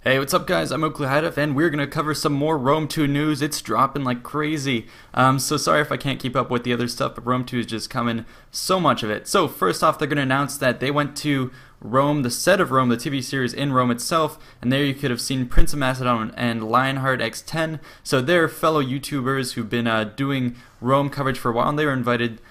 Hey, what's up guys? I'm Oklahoma, and we're going to cover some more Rome 2 news. It's dropping like crazy. So sorry if I can't keep up with the other stuff, but Rome 2 is just coming, so much of it. So first off, they're going to announce that they went to Rome, the set of Rome, the TV series in Rome itself, and there you could have seen Prince of Macedon and Lionheart X10. So they're fellow YouTubers who've been doing Rome coverage for a while, and they were invited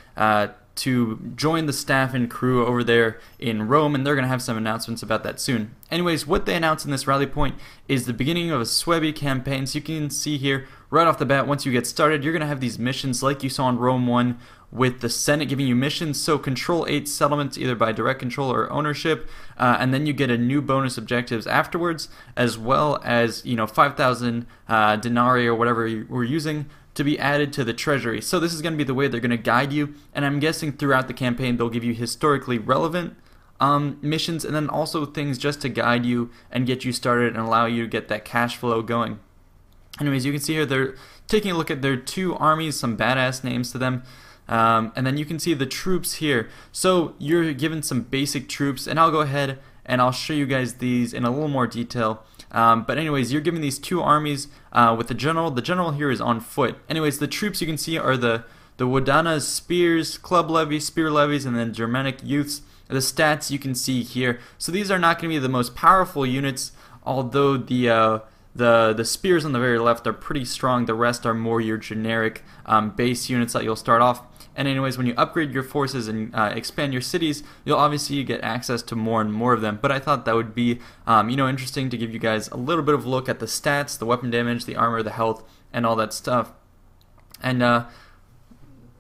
to join the staff and crew over there in Rome, and they're going to have some announcements about that soon. Anyways, what they announced in this rally point is the beginning of a Suebi campaign. So you can see here right off the bat, once you get started, you're going to have these missions like you saw in Rome 1 with the Senate giving you missions. So control 8 settlements either by direct control or ownership, and then you get a new bonus objectives afterwards, as well as 5,000 denarii or whatever you were using to be added to the treasury. So this is going to be the way they're going to guide you, and I'm guessing throughout the campaign they'll give you historically relevant missions, and then also things just to guide you and get you started and allow you to get that cash flow going. Anyways, you can see here they're taking a look at their 2 armies, some badass names to them, and then you can see the troops here. So you're given some basic troops, and I'll go ahead and I'll show you guys these in a little more detail. But anyways, you're given these 2 armies with the general. The general here is on foot. Anyways, the troops you can see are the Wodana's spears, club levies, spear levies, and then Germanic youths. The stats you can see here. So these are not going to be the most powerful units, although the spears on the very left are pretty strong. The rest are more your generic base units that you'll start off. And anyways, when you upgrade your forces and expand your cities, you'll obviously get access to more and more of them. But I thought that would be interesting to give you guys a little bit of a look at the stats, the weapon damage, the armor, the health, and all that stuff. And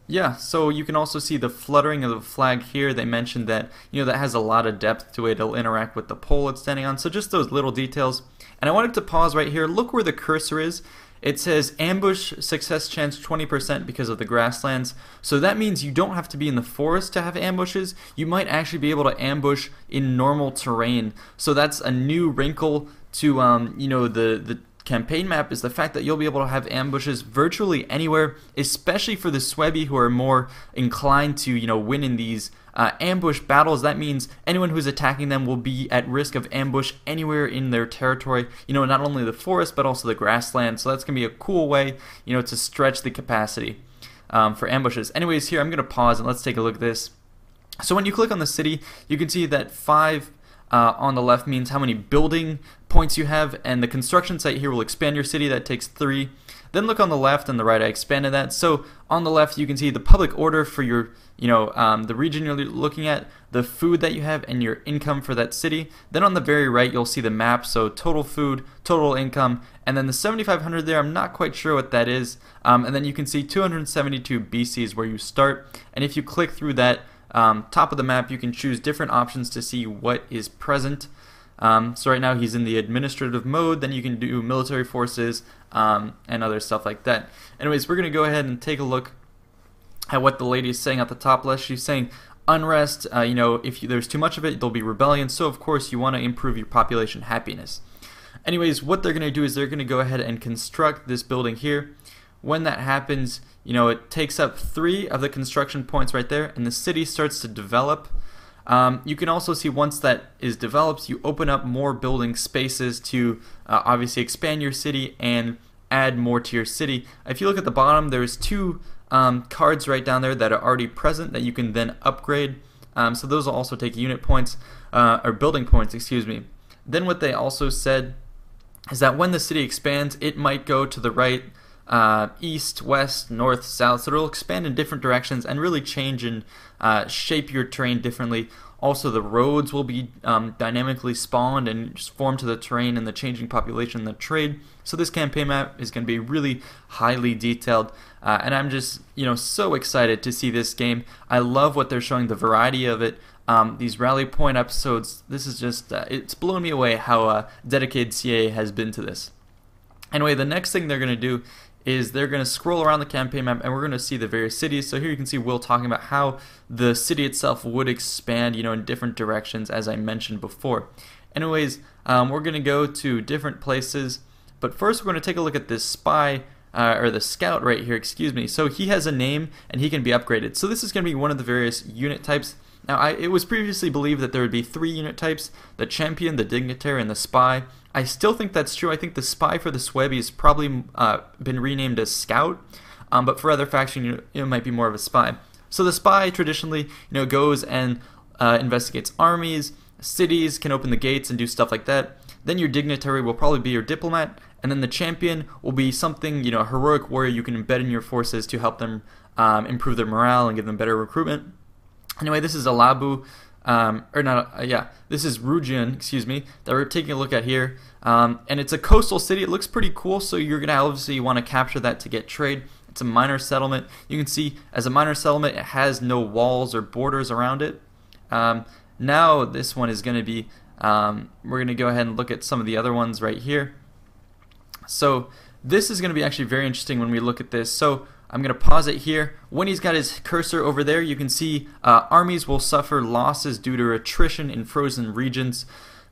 yeah, so you can also see the fluttering of the flag here. They mentioned that that has a lot of depth to it. It'll interact with the pole it's standing on. So just those little details. And I wanted to pause right here. Look where the cursor is. It says ambush success chance 20% because of the grasslands. So that means you don't have to be in the forest to have ambushes. You might actually be able to ambush in normal terrain. So that's a new wrinkle to the campaign map, is the fact that you'll be able to have ambushes virtually anywhere, especially for the Suebi who are more inclined to win in these ambush battles. That means anyone who's attacking them will be at risk of ambush anywhere in their territory, not only the forest but also the grassland. So that's gonna be a cool way to stretch the capacity for ambushes. Anyways, here I'm gonna pause and let's take a look at this. So when you click on the city, you can see that 5 on the left means how many building points you have, and the construction site here will expand your city. That takes 3. Then look on the left and the right, I expanded that. So on the left you can see the public order for your the region you're looking at, the food that you have, and your income for that city. Then on the very right you'll see the map, so total food, total income, and then the 7,500 there, I'm not quite sure what that is. And then you can see 272 BC is where you start, and if you click through that top of the map, you can choose different options to see what is present. So right now he's in the administrative mode. Then you can do military forces and other stuff like that. Anyways, we're going to go ahead and take a look at what the lady is saying at the top left. She's saying unrest, if there's too much of it, there'll be rebellion. So of course you want to improve your population happiness. Anyways, what they're going to do is they're going to go ahead and construct this building here. When that happens, it takes up 3 of the construction points right there, and the city starts to develop. You can also see once that is developed, you open up more building spaces to obviously expand your city and add more to your city. If you look at the bottom, there's 2 cards right down there that are already present that you can then upgrade. So those will also take unit points, or building points, excuse me. Then what they also said is that when the city expands, it might go to the right, east, west, north, south, so it'll expand in different directions and really change and shape your terrain differently. Also, the roads will be dynamically spawned and just formed to the terrain and the changing population and the trade. So this campaign map is going to be really highly detailed, and I'm just so excited to see this game. I love what they're showing, the variety of it. These rally point episodes, this is just it's blown me away how dedicated CA has been to this. Anyway, the next thing they're going to do is they're going to scroll around the campaign map, and we're going to see the various cities. So here you can see Will talking about how the city itself would expand, in different directions, as I mentioned before. Anyways, we're going to go to different places, but first we're going to take a look at this spy, or the scout right here, excuse me. So he has a name, and he can be upgraded. So this is going to be one of the various unit types. Now, it was previously believed that there would be 3 unit types: the champion, the dignitary, and the spy. I still think that's true. I think the spy for the Suebi has probably been renamed as Scout, but for other factions, it might be more of a spy. So the spy traditionally, goes and investigates armies, cities, can open the gates and do stuff like that. Then your dignitary will probably be your diplomat, and then the champion will be something, a heroic warrior you can embed in your forces to help them improve their morale and give them better recruitment. Anyway, this is Alabu, this is Rujian, excuse me, that we're taking a look at here. And it's a coastal city. It looks pretty cool, so you're going to obviously want to capture that to get trade. It's a minor settlement. You can see as a minor settlement, it has no walls or borders around it. Now this one is going to be, we're going to go ahead and look at some of the other ones right here. So this is going to be actually very interesting when we look at this. So I'm going to pause it here. When he's got his cursor over there, you can see armies will suffer losses due to attrition in frozen regions.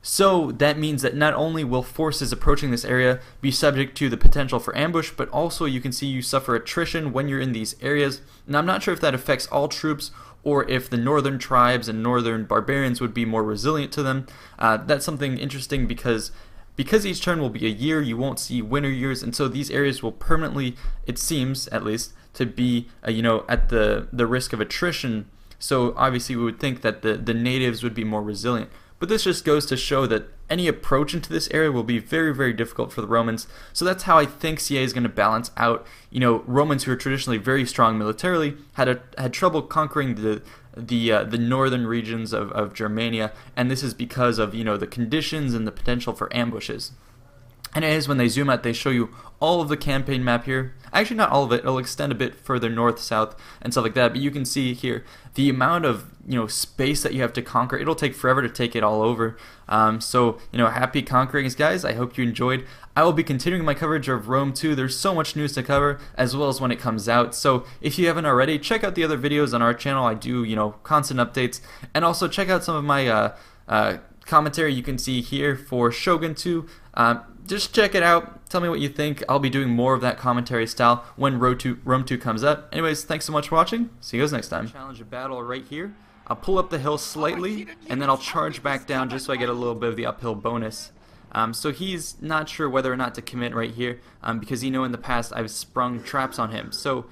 So that means that not only will forces approaching this area be subject to the potential for ambush, but also you can see you suffer attrition when you're in these areas. Now I'm not sure if that affects all troops or if the northern tribes and northern barbarians would be more resilient to them. That's something interesting because each turn will be a year, you won't see winter years, and so these areas will permanently, it seems at least, to be at the risk of attrition. So obviously we would think that the natives would be more resilient. But this just goes to show that any approach into this area will be very, very difficult for the Romans. So that's how I think CA is going to balance out. Romans who are traditionally very strong militarily had trouble conquering the northern regions of Germania, and this is because of the conditions and the potential for ambushes. And it is when they zoom out, they show you all of the campaign map here. Actually, not all of it. It'll extend a bit further north, south, and stuff like that. But you can see here the amount of space that you have to conquer. It'll take forever to take it all over. So happy conquering, guys. I hope you enjoyed. I will be continuing my coverage of Rome 2. There's so much news to cover, as well as when it comes out. So if you haven't already, check out the other videos on our channel. I do constant updates, and also check out some of my commentary you can see here for Shogun 2. Just check it out. Tell me what you think. I'll be doing more of that commentary style when Rome 2 comes up. Anyways, thanks so much for watching. See you guys next time. Challenge a battle right here. I'll pull up the hill slightly, and then I'll charge back down just so I get a little bit of the uphill bonus. So he's not sure whether or not to commit right here, because in the past I've sprung traps on him. So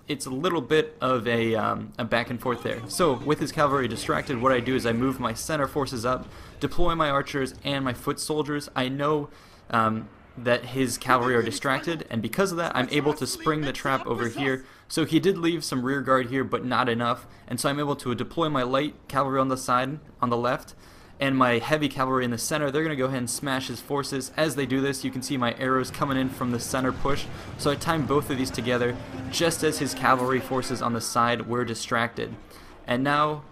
it's a little bit of a back and forth there. So with his cavalry distracted, what I do is I move my center forces up, deploy my archers and my foot soldiers. I know that his cavalry are distracted, and because of that I'm able to spring the trap over here. So he did leave some rear guard here, but not enough, and so I'm able to deploy my light cavalry on the side, on the left, and my heavy cavalry in the center. They're going to go ahead and smash his forces. As they do this, you can see my arrows coming in from the center push. So I timed both of these together just as his cavalry forces on the side were distracted. And now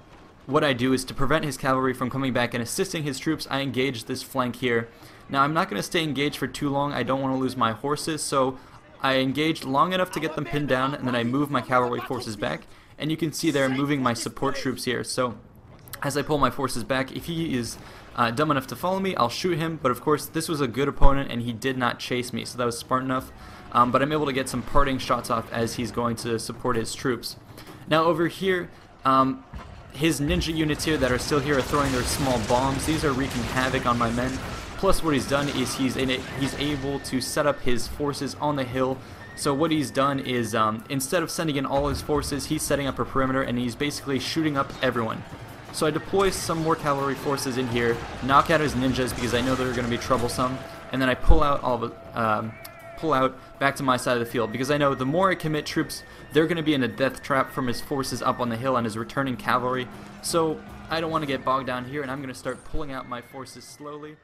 what I do is to prevent his cavalry from coming back and assisting his troops, I engage this flank here. Now I'm not going to stay engaged for too long. I don't want to lose my horses, so I engage long enough to get them pinned down, and then I move my cavalry forces back. And you can see there moving my support troops here. So as I pull my forces back, if he is dumb enough to follow me, I'll shoot him. But of course, this was a good opponent, and he did not chase me, so that was smart enough. But I'm able to get some parting shots off as he's going to support his troops. Now over here, his ninja units here that are still here are throwing their small bombs. These are wreaking havoc on my men. Plus what he's done is he's able to set up his forces on the hill. So what he's done is instead of sending in all his forces, he's setting up a perimeter, and he's basically shooting up everyone. So I deploy some more cavalry forces in here, knock out his ninjas because I know they're going to be troublesome, and then I pull out back to my side of the field because I know the more I commit troops, they're going to be in a death trap from his forces up on the hill and his returning cavalry. So I don't want to get bogged down here, and I'm going to start pulling out my forces slowly.